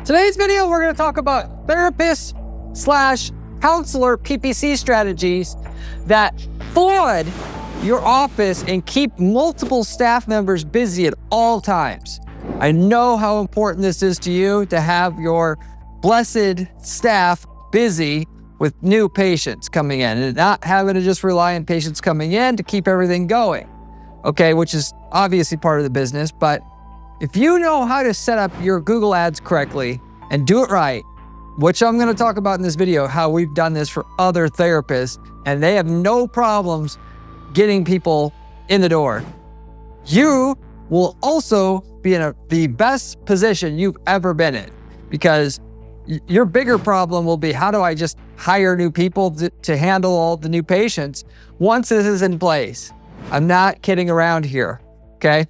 Today's video, we're going to talk about therapist/counselor PPC strategies that flood your office and keep multiple staff members busy at all times. I know how important this is to you to have your blessed staff busy with new patients coming in and not having to just rely on patients coming in to keep everything going, okay, which is obviously part of the business. But if you know how to set up your Google Ads correctly and do it right, which I'm going to talk about in this video, how we've done this for other therapists and they have no problems getting people in the door, you will also be in the best position you've ever been in, because your bigger problem will be, how do I just hire new people to handle all the new patients once this is in place? I'm not kidding around here, okay?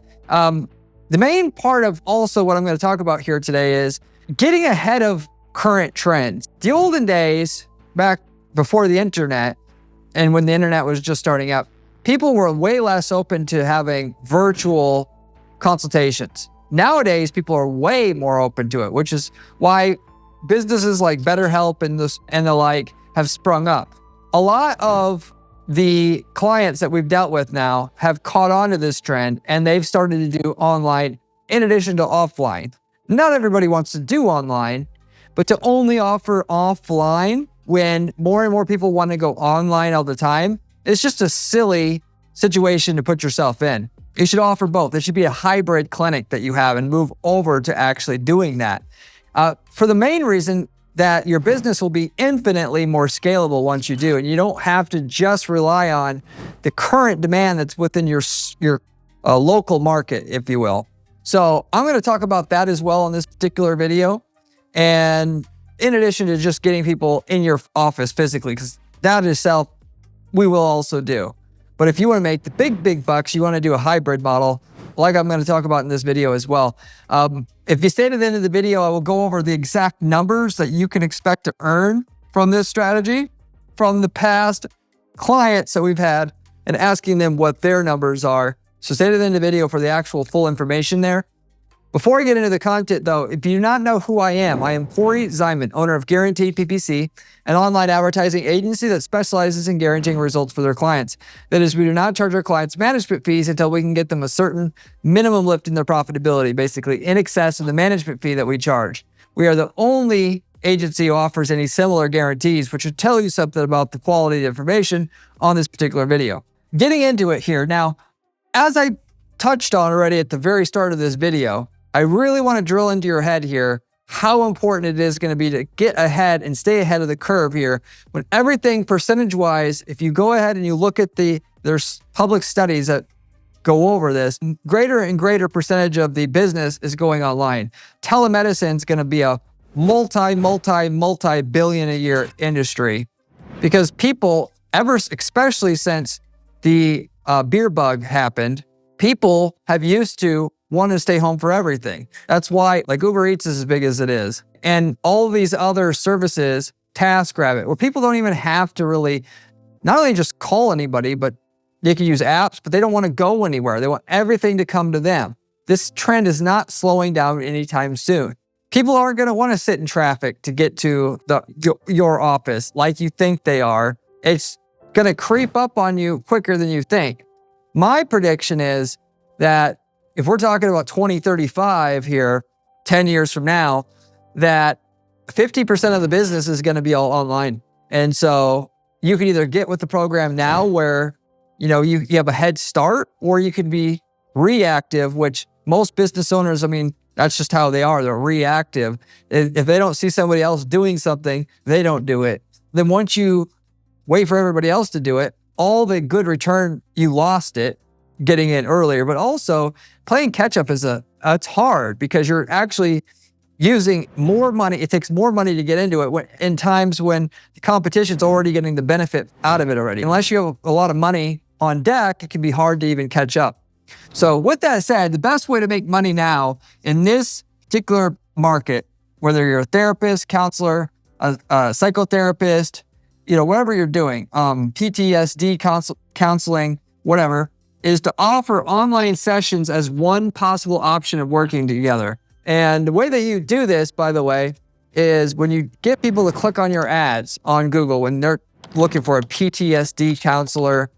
The main part of also what I'm going to talk about here today is getting ahead of current trends. The olden days, back before the internet and when the internet was just starting out, people were way less open to having virtual consultations. Nowadays, people are way more open to it, which is why businesses like BetterHelp and the like have sprung up. A lot of the clients that we've dealt with now have caught on to this trend and they've started to do online in addition to offline. Not everybody wants to do online, but to only offer offline when more and more people want to go online all the time, it's just a silly situation to put yourself in. You should offer both. It should be a hybrid clinic that you have and move over to actually doing that. For the main reason that your business will be infinitely more scalable once you do, and you don't have to just rely on the current demand that's within your local market, if you will. So I'm going to talk about that as well in this particular video. And in addition to just getting people in your office physically, because that itself we will also do. But if you want to make the big bucks, you want to do a hybrid model, like I'm going to talk about in this video as well. If you stay to the end of the video, I will go over the exact numbers that you can expect to earn from this strategy from the past clients that we've had and asking them what their numbers are. So stay to the end of the video for the actual full information there. Before I get into the content though, if you do not know who I am Corey Zyman, owner of Guaranteed PPC, an online advertising agency that specializes in guaranteeing results for their clients. That is, we do not charge our clients management fees until we can get them a certain minimum lift in their profitability, basically in excess of the management fee that we charge. We are the only agency who offers any similar guarantees, which should tell you something about the quality of information on this particular video. Getting into it here. Now, as I touched on already at the very start of this video, I really want to drill into your head here how important it is going to be to get ahead and stay ahead of the curve here when everything percentage-wise, if you go ahead and you look at there's public studies that go over this, greater and greater percentage of the business is going online. Telemedicine is going to be a multi-billion a year industry because people, especially since the beer bug happened, people have used to want to stay home for everything. That's why like Uber Eats is as big as it is. And all these other services, TaskRabbit, where people don't even have to really, not only just call anybody, but they can use apps, but they don't want to go anywhere. They want everything to come to them. This trend is not slowing down anytime soon. People aren't going to want to sit in traffic to get to your office like you think they are. It's going to creep up on you quicker than you think. My prediction is that if we're talking about 2035 here, 10 years from now, that 50% of the business is going to be all online. And so you can either get with the program now where, you have a head start, or you can be reactive, which most business owners, that's just how they are. They're reactive. If they don't see somebody else doing something, they don't do it. Then once you wait for everybody else to do it, all the good return, you lost it getting in earlier. But also playing catch up it's hard because you're actually using more money. It takes more money to get into it in times when the competition's already getting the benefit out of it already. Unless you have a lot of money on deck, it can be hard to even catch up. So with that said, the best way to make money now in this particular market, whether you're a therapist, counselor, a psychotherapist, whatever you're doing, PTSD counseling, whatever, is to offer online sessions as one possible option of working together. And the way that you do this, by the way, is when you get people to click on your ads on Google, when they're looking for a PTSD counselor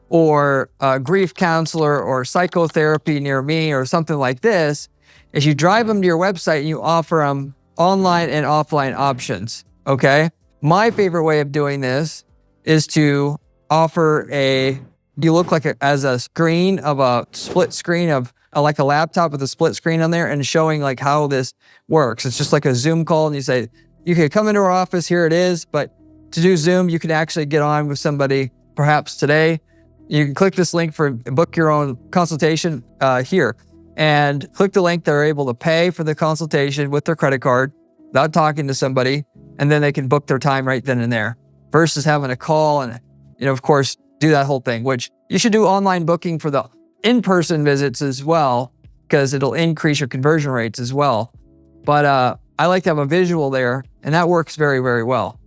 or a grief counselor or psychotherapy near me or something like this, is you drive them to your website and you offer them online and offline options, okay? My favorite way of doing this is to offer you look like as a screen of a split screen of like a laptop with a split screen on there and showing like how this works. It's just like a Zoom call and you say, you can come into our office, here it is, but to do Zoom, you can actually get on with somebody perhaps today. You can click this link for book your own consultation here and click the link. They're able to pay for the consultation with their credit card without talking to somebody, and then they can book their time right then and there versus having a call and, of course, do that whole thing, which you should do online booking for the in-person visits as well, because it'll increase your conversion rates as well. But I like to have a visual there, and that works very, very well.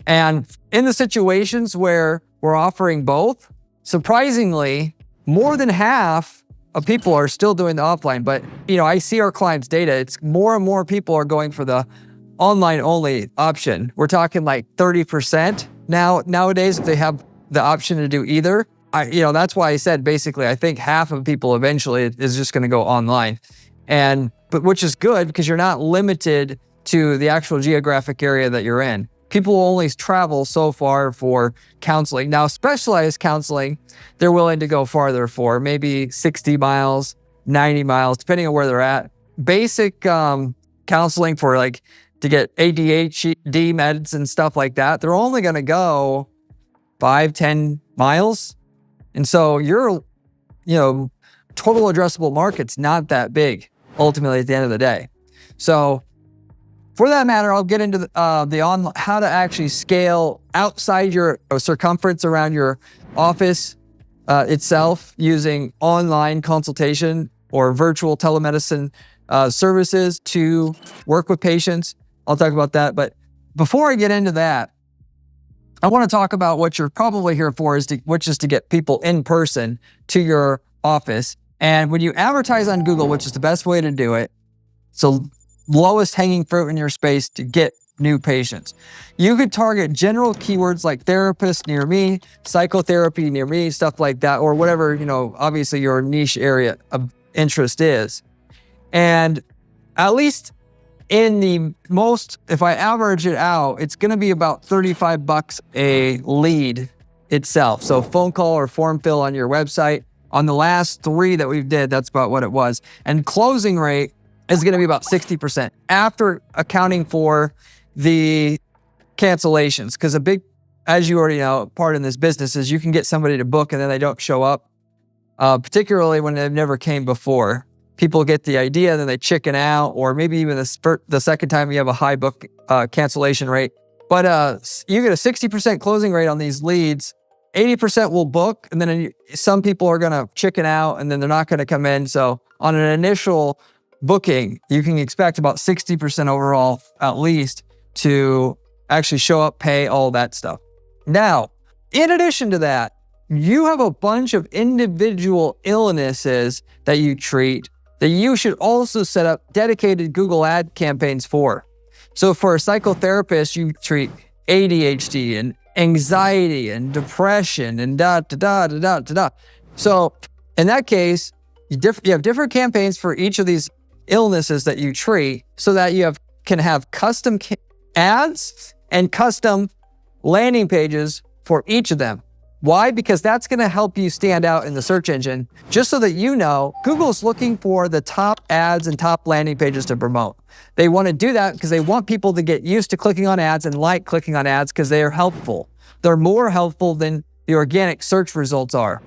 And in the situations where we're offering both, surprisingly, more than half of people are still doing the offline. But, I see our clients' data. It's more and more people are going for the online only option. We're talking like 30% nowadays if they have the option to do either. That's why I said basically I think half of people eventually is just going to go online, but which is good because you're not limited to the actual geographic area that you're in. People will only travel so far for counseling. Now, specialized counseling, they're willing to go farther for, maybe 60 miles, 90 miles, depending on where they're at. Basic counseling for like to get ADHD meds and stuff like that, they're only going to go 5-10 miles. And so your, total addressable market's not that big ultimately at the end of the day. So for that matter, I'll get into how to actually scale outside your circumference around your office itself using online consultation or virtual telemedicine services to work with patients. I'll talk about that. But before I get into that, I want to talk about what you're probably here for, which is to get people in person to your office. And when you advertise on Google, which is the best way to do it, so lowest hanging fruit in your space to get new patients. You could target general keywords like therapist near me, psychotherapy near me, stuff like that, or whatever, obviously your niche area of interest is. And at least if I average it out, it's going to be about $35 a lead itself. So phone call or form fill on your website. On the last 3 that we've did, that's about what it was. And closing rate is going to be about 60% after accounting for the cancellations. Because a big, as you already know, part in this business is you can get somebody to book and then they don't show up, particularly when they've never came before. People get the idea, then they chicken out, or maybe even the second time you have a high book cancellation rate. But you get a 60% closing rate on these leads. 80% will book, and then some people are going to chicken out, and then they're not going to come in. So on an initial booking, you can expect about 60% overall, at least, to actually show up, pay, all that stuff. Now, in addition to that, you have a bunch of individual illnesses that you treat that you should also set up dedicated Google ad campaigns for. So for a psychotherapist, you treat ADHD and anxiety and depression and So in that case, you have different campaigns for each of these illnesses that you treat so that you can have custom ads and custom landing pages for each of them. Why? Because that's going to help you stand out in the search engine, just so that Google's looking for the top ads and top landing pages to promote. They want to do that because they want people to get used to clicking on ads and like clicking on ads because they are helpful. They're more helpful than the organic search results are.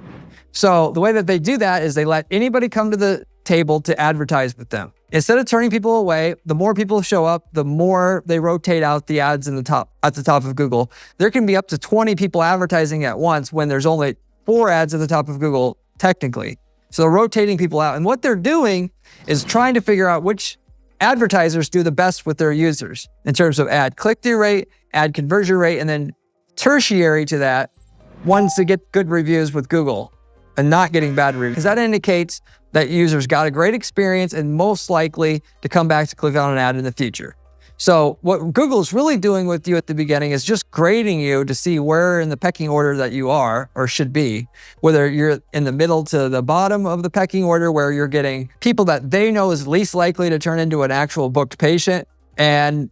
So the way that they do that is they let anybody come to the table to advertise with them. Instead of turning people away, the more people show up, the more they rotate out the ads at the top of Google. There can be up to 20 people advertising at once when there's only 4 ads at the top of Google, technically. So they're rotating people out. And what they're doing is trying to figure out which advertisers do the best with their users in terms of ad click-through rate, ad conversion rate, and then tertiary to that, ones to get good reviews with Google and not getting bad reviews. Because that indicates that users got a great experience and most likely to come back to click on an ad in the future. So what Google is really doing with you at the beginning is just grading you to see where in the pecking order that you are or should be, whether you're in the middle to the bottom of the pecking order where you're getting people that they know is least likely to turn into an actual booked patient,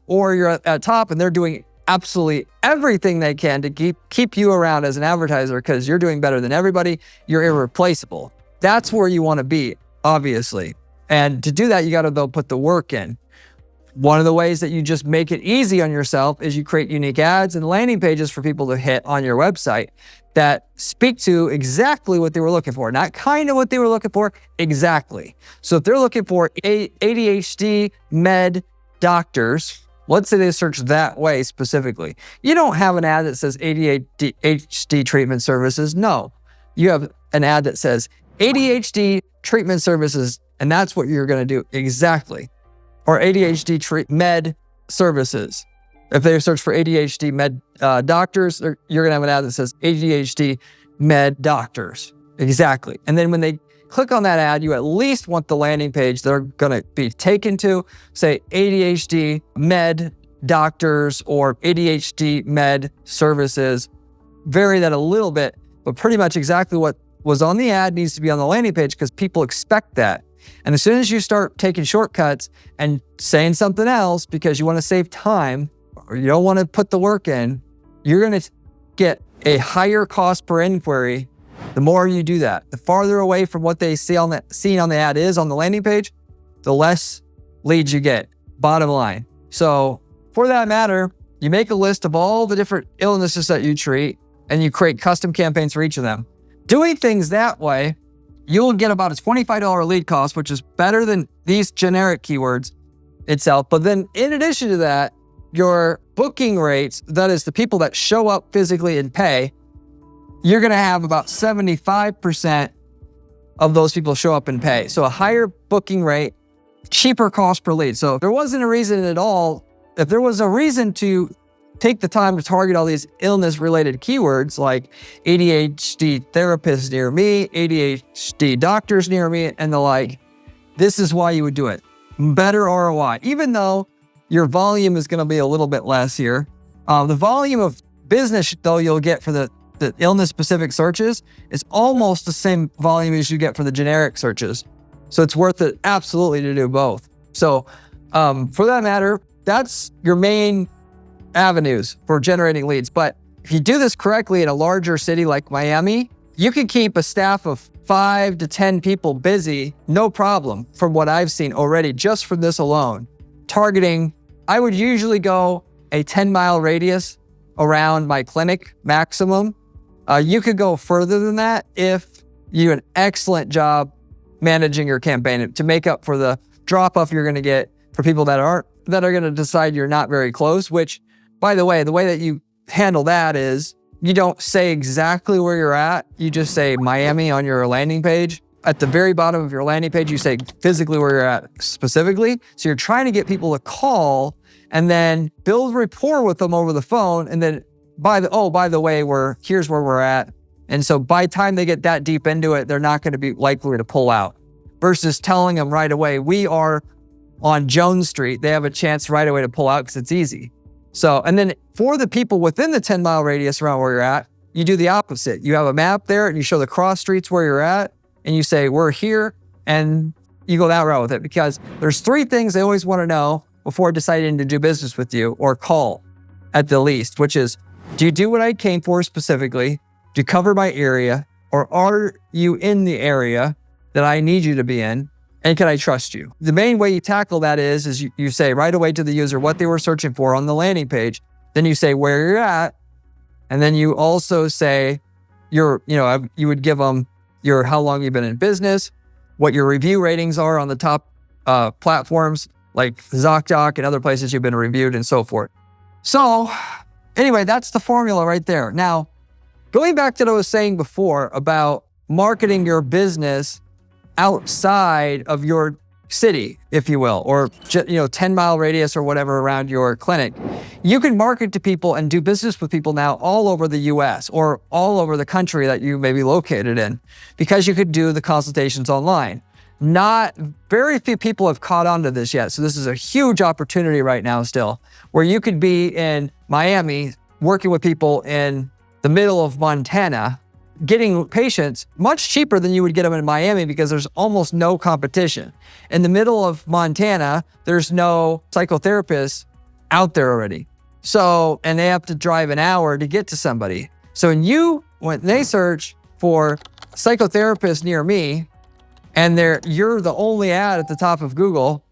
or you're at top and they're doing absolutely everything they can to keep you around as an advertiser because you're doing better than everybody. You're irreplaceable. That's where you want to be, obviously. And to do that, you got to though put the work in. One of the ways that you just make it easy on yourself is you create unique ads and landing pages for people to hit on your website that speak to exactly what they were looking for, not kind of what they were looking for, exactly. So if they're looking for ADHD med doctors, let's say they search that way specifically. You don't have an ad that says ADHD treatment services. No, you have an ad that says ADHD treatment services, and that's what you're going to do exactly. Or ADHD med services. If they search for ADHD med doctors, you're gonna have an ad that says ADHD med doctors. Exactly. And then when they click on that ad, you at least want the landing page they're gonna be taken to, say ADHD med doctors or ADHD med services. Vary that a little bit, but pretty much exactly what was on the ad needs to be on the landing page because people expect that. And as soon as you start taking shortcuts and saying something else because you want to save time or you don't want to put the work in, you're going to get a higher cost per inquiry the more you do that. The farther away from what they see on the ad is on the landing page, the less leads you get, bottom line. So for that matter, you make a list of all the different illnesses that you treat and you create custom campaigns for each of them. Doing things that way, you'll get about a $25 lead cost, which is better than these generic keywords itself. But then in addition to that, your booking rates, that is the people that show up physically and pay, you're gonna have about 75% of those people show up and pay. So a higher booking rate, cheaper cost per lead. So if there wasn't a reason at all, if there was a reason to take the time to target all these illness-related keywords like ADHD therapists near me, ADHD doctors near me, and the like, this is why you would do it. Better ROI. Even though your volume is going to be a little bit less here, the volume of business, though, you'll get for the illness-specific searches is almost the same volume as you get for the generic searches. So it's worth it absolutely to do both. So for that matter, that's your main avenues for generating leads. But if you do this correctly in a larger city like Miami, you can keep a staff of 5 to 10 people busy, no problem, from what I've seen already, just from this alone. Targeting, I would usually go a 10-mile radius around my clinic maximum. You could go further than that if you do an excellent job managing your campaign to make up for the drop-off you're going to get for people that are going to decide you're not very close, which, by the way that you handle that is you don't say exactly where you're at. You just say Miami on your landing page. At the very bottom of your landing page, you say physically where you're at specifically. So you're trying to get people to call and then build rapport with them over the phone. And then by the way, here's where we're at. And so by the time they get that deep into it, they're not going to be likely to pull out versus telling them right away, we are on Jones Street. They have a chance right away to pull out because it's easy. So, and then for the people within the 10-mile radius around where you're at, you do the opposite. You have a map there and you show the cross streets where you're at and you say, we're here, and you go that route with it because there's 3 things they always want to know before deciding to do business with you or call at the least, which is, do you do what I came for specifically? Do you cover my area? Or are you in the area that I need you to be in? And can I trust you? The main way you tackle that is you say right away to the user what they were searching for on the landing page. Then you say where you're at. And then you also say you would give them how long you've been in business, what your review ratings are on the top platforms like ZocDoc and other places you've been reviewed and so forth. So anyway, that's the formula right there. Now, going back to what I was saying before about marketing your business outside of your city, if you will, or 10-mile radius or whatever around your clinic, you can market to people and do business with people now all over the US or all over the country that you may be located in because you could do the consultations online. Very few people have caught on to this yet. So this is a huge opportunity right now still, where you could be in Miami working with people in the middle of Montana, getting patients much cheaper than you would get them in Miami because there's almost no competition. In the middle of Montana, there's no psychotherapists out there already. So, and they have to drive an hour to get to somebody. So when they search for psychotherapist near me, and you're the only ad at the top of Google,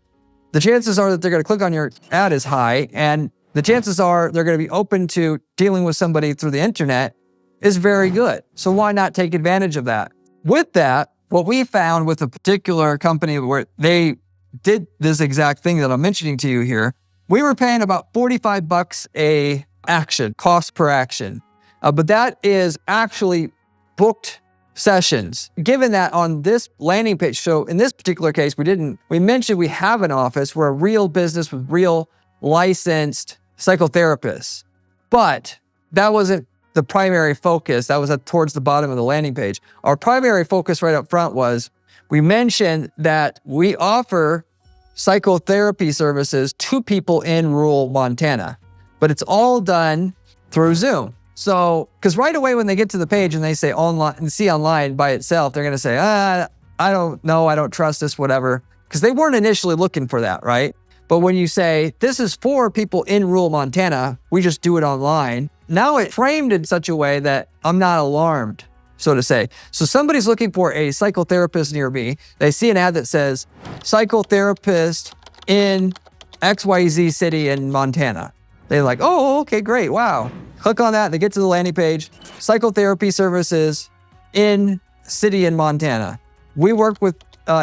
the chances are that they're gonna click on your ad is high, and the chances are they're gonna be open to dealing with somebody through the internet is very good. So why not take advantage of that? With that, what we found with a particular company where they did this exact thing that I'm mentioning to you here, we were paying about $45 a action, cost per action. But that is actually booked sessions. Given that on this landing page, so in this particular case, we mentioned we have an office. We're a real business with real licensed psychotherapists, but that wasn't the primary focus. That was towards the bottom of the landing page. Our primary focus right up front was, we mentioned that we offer psychotherapy services to people in rural Montana, but it's all done through Zoom. So, because right away when they get to the page and they say online and see online by itself, they're going to say, I don't know, I don't trust this, whatever, because they weren't initially looking for that, right? But when you say, this is for people in rural Montana, we just do it online. Now it's framed in such a way that I'm not alarmed, so to say. So somebody's looking for a psychotherapist near me. They see an ad that says, psychotherapist in XYZ city in Montana. They're like, oh, okay, great, wow. Click on that, they get to the landing page, psychotherapy services in city in Montana. We work with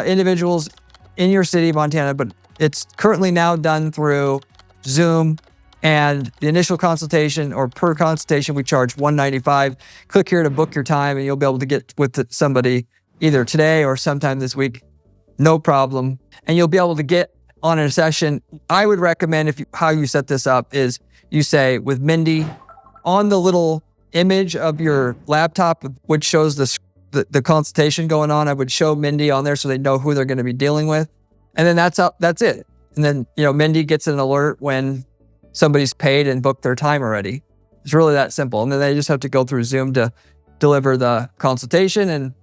individuals in your city, Montana, but it's currently now done through Zoom, and the initial consultation, or per consultation, we charge $195. Click here to book your time and you'll be able to get with somebody either today or sometime this week, no problem. And you'll be able to get on a session. I would recommend how you set this up is you say with Mindy, on the little image of your laptop, which shows the consultation going on, I would show Mindy on there so they know who they're going to be dealing with. And then that's it. And then, Mindy gets an alert when somebody's paid and booked their time already. It's really that simple. And then they just have to go through Zoom to deliver the consultation, and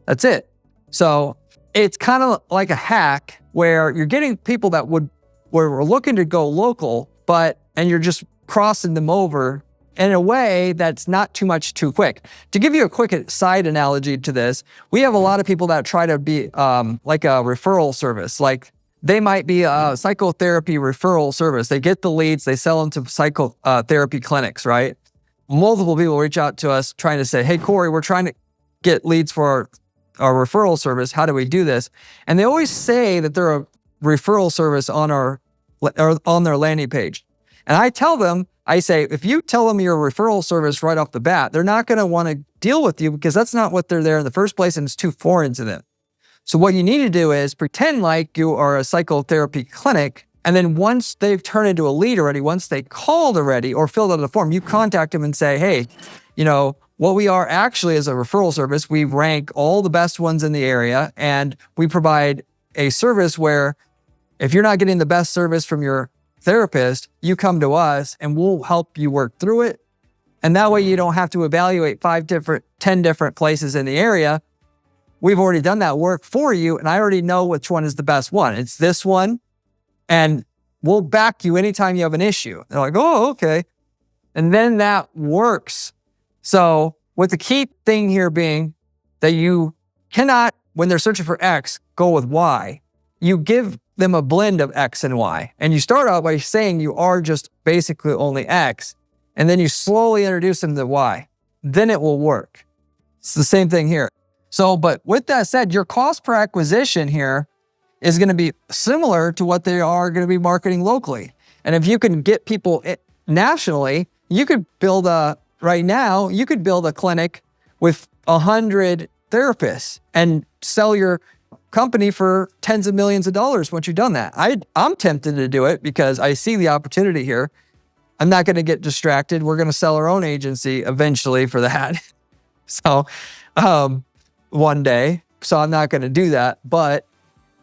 that's it. So it's kind of like a hack where you're getting people that were looking to go local, and you're just crossing them over in a way that's not too much too quick. To give you a quick side analogy to this, we have a lot of people that try to be like a referral service. Like they might be a psychotherapy referral service. They get the leads, they sell them to psychotherapy clinics, right? Multiple people reach out to us trying to say, hey, Corey, we're trying to get leads for our referral service. How do we do this? And they always say that they're a referral service on their landing page. And I tell them, I say, if you tell them you're a referral service right off the bat, they're not going to want to deal with you because that's not what they're there in the first place, and it's too foreign to them. So what you need to do is pretend like you are a psychotherapy clinic, and then once they've turned into a lead already, once they called already or filled out a form, you contact them and say, hey, what we are actually is a referral service. We rank all the best ones in the area, and we provide a service where if you're not getting the best service from your therapist, you come to us and we'll help you work through it. And that way you don't have to evaluate 10 different places in the area. We've already done that work for you, and I already know which one is the best one. It's this one, and we'll back you anytime you have an issue. They're like, oh, okay. And then that works. So with the key thing here being that you cannot, when they're searching for X, go with Y. You give them a blend of X and Y. And you start out by saying you are just basically only X, and then you slowly introduce them to Y. Then it will work. It's the same thing here. So, but with that said, your cost per acquisition here is going to be similar to what they are going to be marketing locally. And if you can get people nationally, you could build right now, you could build a clinic with 100 therapists and sell your company for tens of millions of dollars once you've done that. I'm tempted to do it because I see the opportunity here. I'm not going to get distracted. We're going to sell our own agency eventually for that. So, one day. So I'm not going to do that. But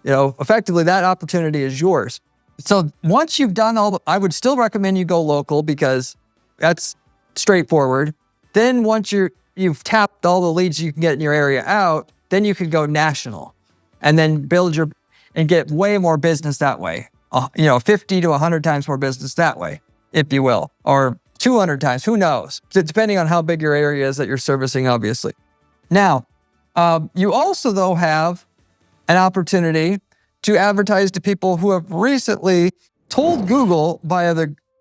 effectively that opportunity is yours. So once you've done I would still recommend you go local because that's straightforward. Then once you've tapped all the leads you can get in your area out, then you can go national and then and get way more business that way. 50 to 100 times more business that way, if you will, or 200 times, who knows? Depending on how big your area is that you're servicing, obviously. Now, you also though have an opportunity to advertise to people who have recently told Google via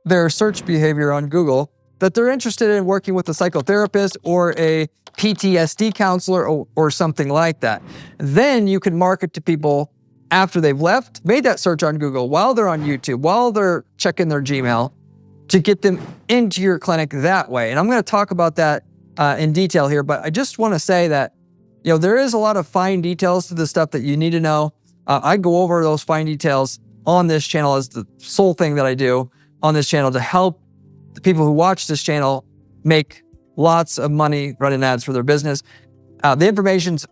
their search behavior on Google that they're interested in working with a psychotherapist or a PTSD counselor or something like that. Then you can market to people after they've made that search on Google, while they're on YouTube, while they're checking their Gmail, to get them into your clinic that way. And I'm going to talk about that in detail here, but I just want to say that there is a lot of fine details to the stuff that you need to know. I go over those fine details on this channel as the sole thing that I do on this channel to help the people who watch this channel make lots of money running ads for their business. The information's,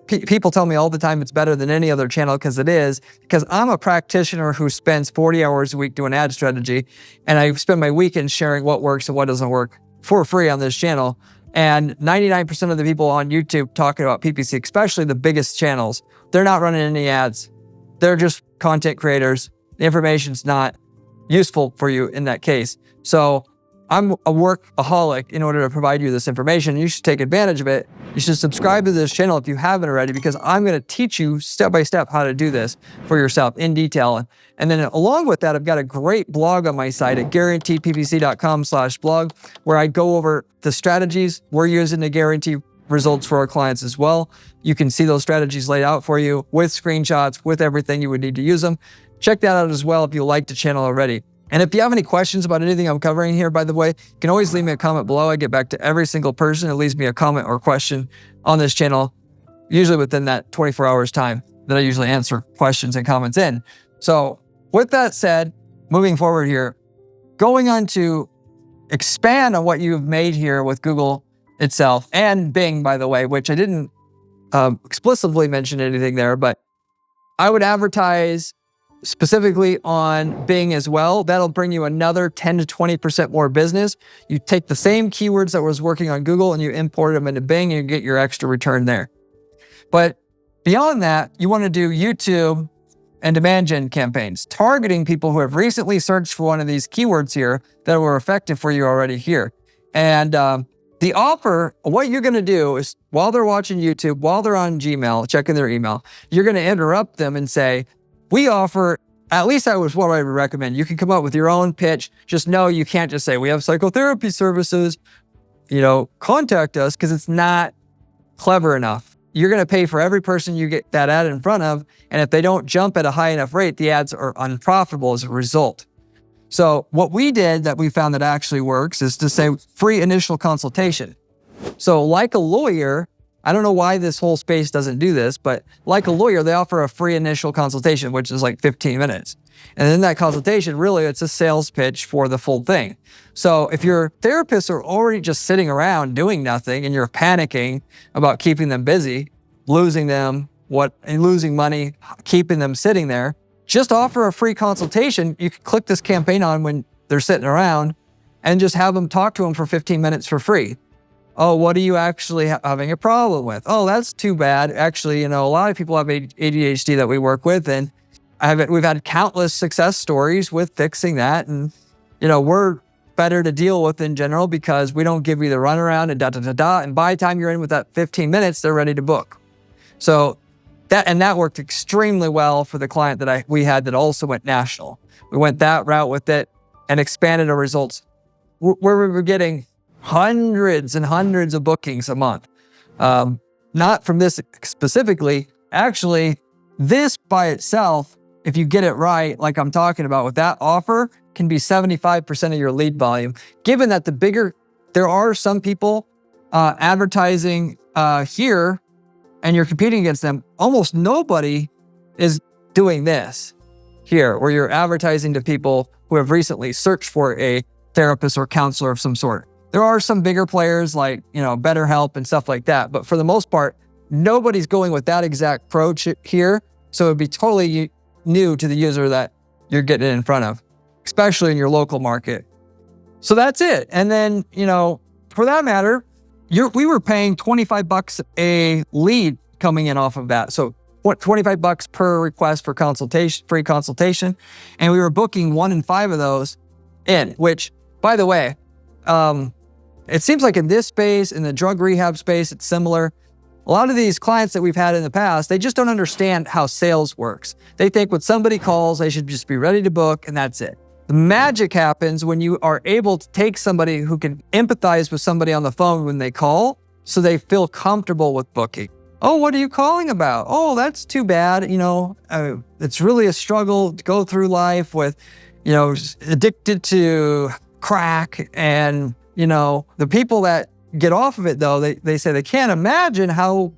people tell me all the time it's better than any other channel, because it is, because I'm a practitioner who spends 40 hours a week doing ad strategy, and I spend my weekends sharing what works and what doesn't work for free on this channel. And 99% of the people on YouTube talking about PPC, especially the biggest channels, they're not running any ads. They're just content creators. The information's not useful for you in that case. So I'm a workaholic in order to provide you this information. You should take advantage of it. You should subscribe to this channel if you haven't already, because I'm going to teach you step by step how to do this for yourself in detail. And then along with that, I've got a great blog on my site at guaranteedppc.com/blog, where I go over the strategies we're using to guarantee results for our clients as well. You can see those strategies laid out for you with screenshots, with everything you would need to use them. Check that out as well if you like the channel already. And if you have any questions about anything I'm covering here, by the way, you can always leave me a comment below. I get back to every single person who leaves me a comment or question on this channel, usually within that 24 hours time that I usually answer questions and comments in. So with that said, moving forward here, going on to expand on what you've made here with Google itself and Bing, by the way, which I didn't explicitly mention anything there, but I would advertise specifically on Bing as well. That'll bring you another 10 to 20% more business. You take the same keywords that was working on Google and you import them into Bing and you get your extra return there. But beyond that, you want to do YouTube and demand gen campaigns, targeting people who have recently searched for one of these keywords here that were effective for you already here. And the offer, what you're going to do is, while they're watching YouTube, while they're on Gmail, checking their email, you're going to interrupt them and say, we offer, at least that was what I would recommend. You can come up with your own pitch. Just know you can't just say, we have psychotherapy services, contact us, because it's not clever enough. You're going to pay for every person you get that ad in front of. And if they don't jump at a high enough rate, the ads are unprofitable as a result. So what we did that we found that actually works is to say free initial consultation. So like a lawyer, I don't know why this whole space doesn't do this, but like a lawyer, they offer a free initial consultation, which is like 15 minutes. And in that consultation, really, it's a sales pitch for the full thing. So if your therapists are already just sitting around doing nothing and you're panicking about keeping them busy, losing money, keeping them sitting there, just offer a free consultation. You can click this campaign on when they're sitting around and just have them talk to them for 15 minutes for free. Oh, what are you actually having a problem with? Oh, that's too bad. Actually, a lot of people have ADHD that we work with, and we've had countless success stories with fixing that. And, we're better to deal with in general because we don't give you the runaround and da-da-da-da. And by the time you're in with that 15 minutes, they're ready to book. So that worked extremely well for the client that we had that also went national. We went that route with it and expanded our results where we were getting hundreds and hundreds of bookings a month. Not from this specifically. Actually, this by itself, if you get it right, like I'm talking about with that offer, can be 75% of your lead volume. Given that there are some people advertising here and you're competing against them, almost nobody is doing this here, where you're advertising to people who have recently searched for a therapist or counselor of some sort. There are some bigger players like, BetterHelp and stuff like that. But for the most part, nobody's going with that exact approach here. So it'd be totally new to the user that you're getting in front of, especially in your local market. So that's it. And then, for that matter, we were paying $25 a lead coming in off of that. So $25 per request for free consultation. And we were booking 1 in 5 of those in, which, by the way, it seems like in this space, in the drug rehab space, it's similar. A lot of these clients that we've had in the past, they just don't understand how sales works. They think when somebody calls, they should just be ready to book, and that's it. The magic happens when you are able to take somebody who can empathize with somebody on the phone when they call, so they feel comfortable with booking. Oh, what are you calling about? Oh, that's too bad. It's really a struggle to go through life with, addicted to crack. And, the people that get off of it, though, they say they can't imagine how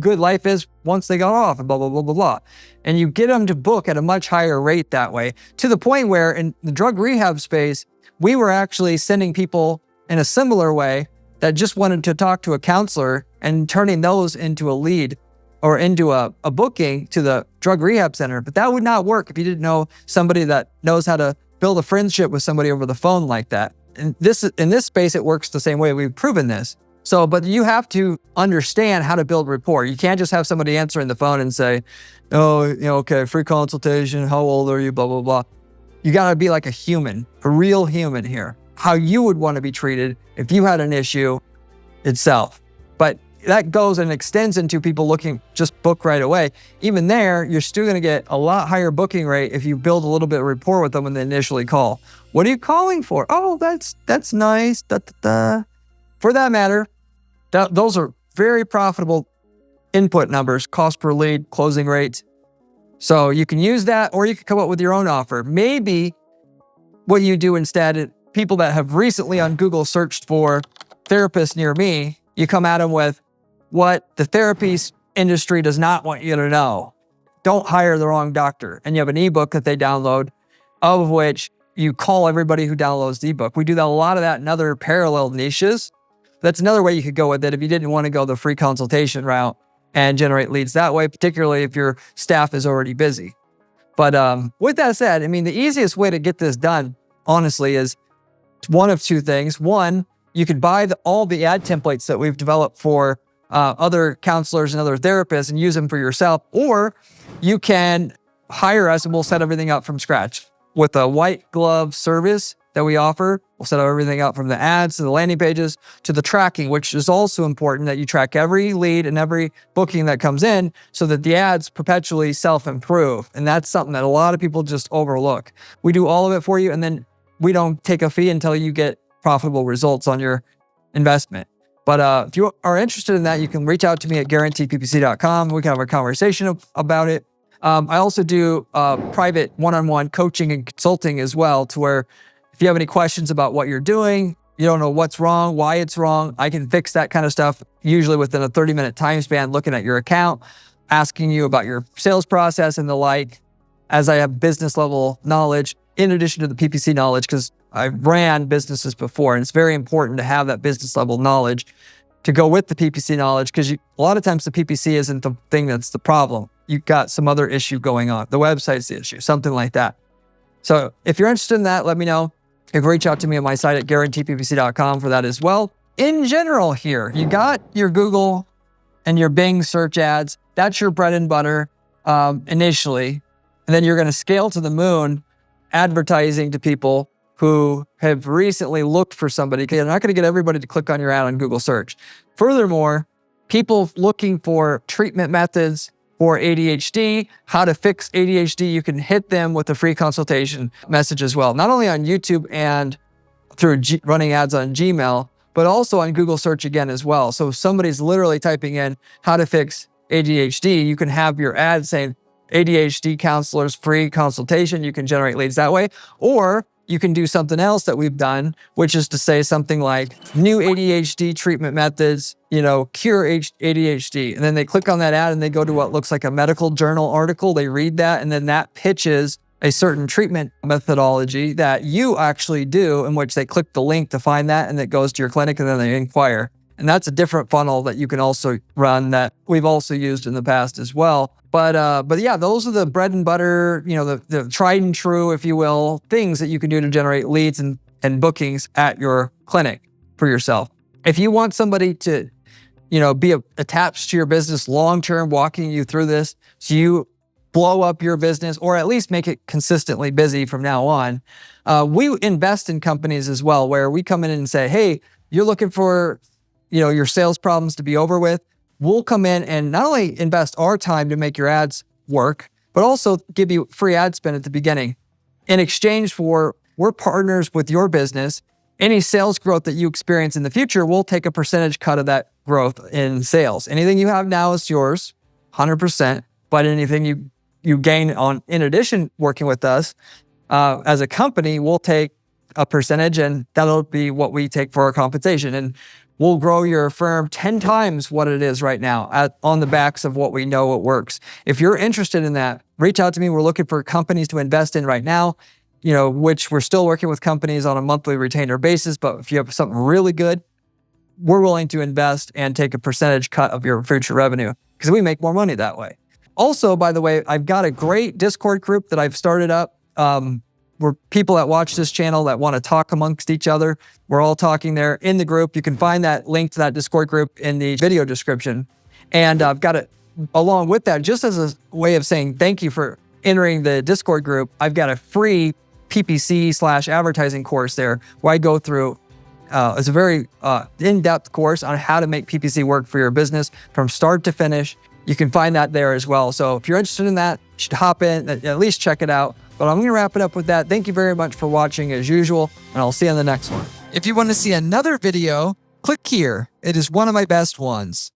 good life is once they got off, and blah, blah, blah, blah, blah. And you get them to book at a much higher rate that way, to the point where in the drug rehab space, we were actually sending people in a similar way that just wanted to talk to a counselor and turning those into a lead or into a booking to the drug rehab center. But that would not work if you didn't know somebody that knows how to build a friendship with somebody over the phone like that. And in this space, it works the same way. We've proven this. So, but you have to understand how to build rapport. You can't just have somebody answering the phone and say, oh, okay, free consultation, how old are you, blah, blah, blah. You gotta be like a human, a real human here. How you would want to be treated if you had an issue itself. But that goes and extends into people looking just book right away. Even there, you're still going to get a lot higher booking rate if you build a little bit of rapport with them when they initially call. What are you calling for? Oh, that's nice. Da, da, da. For that matter, those are very profitable input numbers, cost per lead, closing rates. So you can use that, or you can come up with your own offer. Maybe what you do instead, people that have recently on Google searched for therapists near me, you come at them with what the therapy industry does not want you to know. Don't hire the wrong doctor. And you have an ebook that they download, of which you call everybody who downloads the ebook. We do a lot of that in other parallel niches. That's another way you could go with it if you didn't want to go the free consultation route and generate leads that way, particularly if your staff is already busy. But with that said, the easiest way to get this done, honestly, is one of two things. One, you could buy all the ad templates that we've developed for other counselors and other therapists and use them for yourself, or you can hire us and we'll set everything up from scratch with a white glove service that we offer. We'll set everything up from the ads to the landing pages to the tracking, which is also important, that you track every lead and every booking that comes in so that the ads perpetually self-improve. And that's something that a lot of people just overlook. We do all of it for you, and then we don't take a fee until you get profitable results on your investment. But if you are interested in that, you can reach out to me at guaranteedppc.com. We can have a conversation about it. I also do private one-on-one coaching and consulting as well, to where if you have any questions about what you're doing, you don't know what's wrong, why it's wrong, I can fix that kind of stuff, usually within a 30-minute time span, looking at your account, asking you about your sales process and the like, as I have business level knowledge in addition to the PPC knowledge, because I ran businesses before, and it's very important to have that business level knowledge to go with the PPC knowledge, because a lot of times the PPC isn't the thing that's the problem. You've got some other issue going on. The website's the issue, something like that. So if you're interested in that, let me know. You can reach out to me on my site at guaranteedppc.com for that as well. In general here, you got your Google and your Bing search ads. That's your bread and butter initially. And then you're going to scale to the moon advertising to people who have recently looked for somebody. You're not going to get everybody to click on your ad on Google search. Furthermore, people looking for treatment methods for ADHD, how to fix ADHD, you can hit them with a free consultation message as well. Not only on YouTube and through running ads on Gmail, but also on Google search again as well. So if somebody's literally typing in how to fix ADHD, you can have your ad saying ADHD counselors free consultation. You can generate leads that way. Or you can do something else that we've done, which is to say something like new ADHD treatment methods, cure ADHD. And then they click on that ad and they go to what looks like a medical journal article. They read that, and then that pitches a certain treatment methodology that you actually do, in which they click the link to find that, and it goes to your clinic, and then they inquire. And that's a different funnel that you can also run that we've also used in the past as well. But yeah, those are the bread and butter, the tried and true, if you will, things that you can do to generate leads and bookings at your clinic for yourself. If you want somebody to, be attached to your business long-term, walking you through this, so you blow up your business or at least make it consistently busy from now on, we invest in companies as well, where we come in and say, hey, you're looking for, your sales problems to be over with. We'll come in and not only invest our time to make your ads work, but also give you free ad spend at the beginning. In exchange for, we're partners with your business. Any sales growth that you experience in the future, we'll take a percentage cut of that growth in sales. Anything you have now is yours, 100%. But anything you gain on, in addition, working with us as a company, we'll take a percentage, and that'll be what we take for our compensation. And we'll grow your firm 10 times what it is right now on the backs of what we know it works. If you're interested in that, reach out to me. We're looking for companies to invest in right now, which we're still working with companies on a monthly retainer basis. But if you have something really good, we're willing to invest and take a percentage cut of your future revenue because we make more money that way. Also, by the way, I've got a great Discord group that I've started up. Where people that watch this channel that want to talk amongst each other, we're all talking there in the group. You can find that link to that Discord group in the video description. And I've got it along with that, just as a way of saying thank you for entering the Discord group. I've got a free PPC/advertising course there where I go through, it's a very in-depth course on how to make PPC work for your business from start to finish. You can find that there as well. So if you're interested in that, you should hop in, at least check it out. But I'm going to wrap it up with that. Thank you very much for watching as usual, and I'll see you on the next one. If you want to see another video, click here. It is one of my best ones.